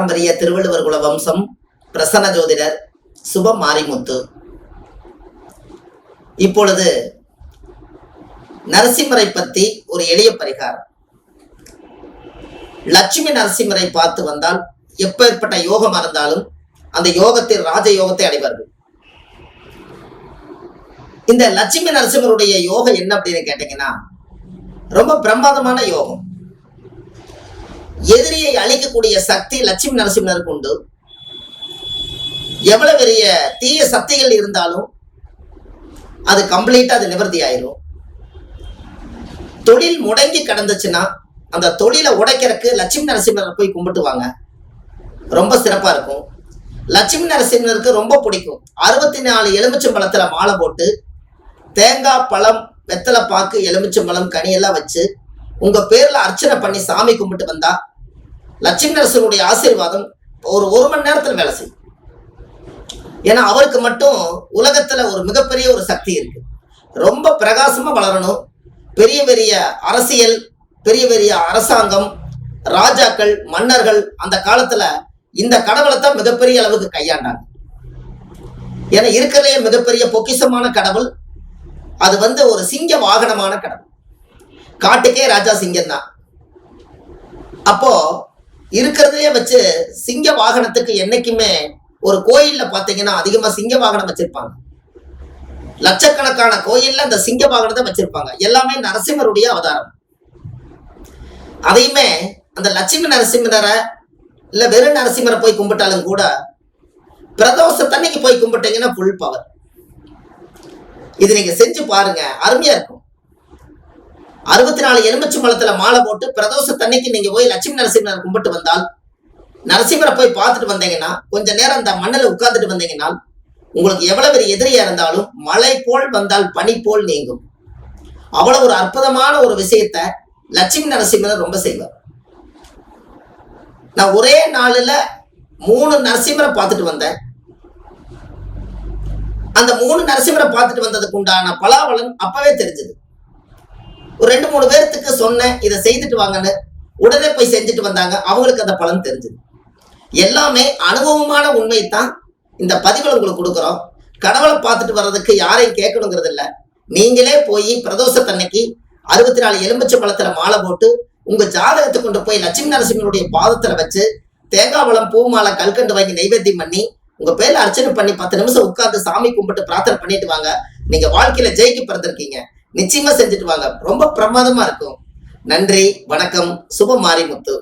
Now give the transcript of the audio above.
பாரம்பரிய திருவள்ளுவர் குல வம்சம் பிரசன்ன ஜோதிடர் சுப மாரிமுத்து. இப்பொழுது நரசிம்மரை பற்றி ஒரு எளிய பரிகாரம். லட்சுமி நரசிம்மரை பார்த்து வந்தால் எப்பேற்பட்ட யோகம் இருந்தாலும் அந்த யோகத்தில் ராஜ யோகத்தை அடைவார்கள். இந்த லட்சுமி நரசிம்மருடைய யோகம் என்ன அப்படின்னு கேட்டீங்கன்னா, ரொம்ப பிரமாதமான யோகம். எதிரியை அழிக்கக்கூடிய சக்தி லட்சுமி நரசிம்மருக்கு உண்டு. எவ்வளவு பெரிய தீய சக்திகள் இருந்தாலும் அது கம்ப்ளீட்டா அது நிவர்த்தி ஆயிரும். தொழில் முடங்கி கிடந்துச்சுன்னா அந்த தொழிலை உடைக்கிறதுக்கு லட்சுமி நரசிம்மரை போய் கும்பிட்டுவாங்க, ரொம்ப சிறப்பா இருக்கும். லட்சுமி நரசிம்மருக்கு ரொம்ப பிடிக்கும் 64 எலுமிச்சம்பழத்துல மாலை போட்டு தேங்காய் பழம் வெத்தலை பாக்கு எலுமிச்சம்பழம் கனியெல்லாம் வச்சு உங்க பேர்ல அர்ச்சனை பண்ணி சாமி கும்பிட்டு வந்தா லட்சுமி நரசிம்மருடைய ஆசீர்வாதம் ஒரு மணி நேரத்துல வேலை செய்யும். ஏன்னா அவருக்கு மட்டும் உலகத்துல ஒரு மிகப்பெரிய ஒரு சக்தி இருக்கு. ரொம்ப பிரகாசமா வளரணும். பெரிய பெரிய அரசியல், பெரிய பெரிய அரசாங்கம், ராஜாக்கள், மன்னர்கள் அந்த காலத்துல இந்த கடவுளை தான் மிகப்பெரிய அளவுக்கு கையாண்டாங்க. ஏன்னா இருக்கிறதே மிகப்பெரிய பொக்கிஷமான கடவுள். அது ஒரு சிங்க வாகனமான கடவுள். காட்டுக்கே ராஜா சிங்கம் தான். அப்போ இருக்கிறதே வச்சு சிங்க வாகனத்துக்கு என்னைக்குமே ஒரு கோயில்ல பாத்தீங்கன்னா அதிகமா சிங்க வாகனம் வச்சிருப்பாங்க. லட்சக்கணக்கான கோயில்ல அந்த சிங்க வாகனத்தை வச்சிருப்பாங்க. எல்லாமே நரசிம்மருடைய அவதாரம். அதையுமே அந்த லட்சுமி நரசிம்மரை இல்ல வெறும் நரசிம்மரை போய் கும்பிட்டாலும் கூட பிரதோஷத்தன்னைக்கு போய் கும்பிட்டீங்கன்னா ஃபுல் பவர். இது நீங்க செஞ்சு பாருங்க, அருமையா இருக்கும். 64 எலுமிச்சம்பழத்துல மாலை போட்டு பிரதோஷத்தன்னைக்கு நீங்க போய் லட்சுமி நரசிம்மரை கும்பிட்டு வந்தால், நரசிம்மரை போய் பார்த்துட்டு வந்தீங்கன்னா, கொஞ்ச நேரம் அந்த மண்ணில் உட்கார்ந்துட்டு வந்தீங்கன்னா, உங்களுக்கு எவ்வளவு பெரிய எதிரியா இருந்தாலும் மழை போல் வந்தால் பனி போல் நீங்கும். அவ்வளவு ஒரு அற்புதமான ஒரு விஷயத்த லட்சுமி நரசிம்மர் ரொம்ப செய்வார். நான் ஒரே நாளில் 3 நரசிம்மரை பார்த்துட்டு வந்தேன். அந்த 3 நரசிம்மரை பார்த்துட்டு வந்ததுக்கு உண்டான பலாபலன் அப்பவே தெரிஞ்சது. ஒரு 2-3 பேர்த்துக்கு சொன்னேன், இதை செய்துட்டு வாங்கன்னு. உடனே போய் செஞ்சுட்டு வந்தாங்க. அவங்களுக்கு அந்த பலன் தெரிஞ்சது. எல்லாமே அனுபவமான உண்மைத்தான் இந்த பதிவுல உங்களுக்கு கொடுக்குறோம். கடவுளை பார்த்துட்டு வர்றதுக்கு யாரையும் கேட்கணுங்கிறது இல்லை. நீங்களே போய் பிரதோஷத்தன்னைக்கு 64 எலுமிச்சம்பழத்துல மாலை போட்டு உங்க ஜாதகத்தை கொண்டு போய் லட்சுமி நரசிம்மருடைய பாதத்துல வச்சு தேங்காய் பழம், பூ மாலை, கல்கண்டு வாங்கி நைவேத்தியம் பண்ணி உங்க பேர்ல அர்ச்சனை பண்ணி 10 நிமிஷம் உட்கார்ந்து சாமி கும்பிட்டு பிரார்த்தனை பண்ணிட்டு வாங்க. நீங்க வாழ்க்கையில ஜெயிக்க பிறந்திருக்கீங்க. நிச்சயமா செஞ்சுட்டு வாங்க. ரொம்ப பிரமாதமா இருக்கும். நன்றி, வணக்கம். சுப மாரிமுத்து.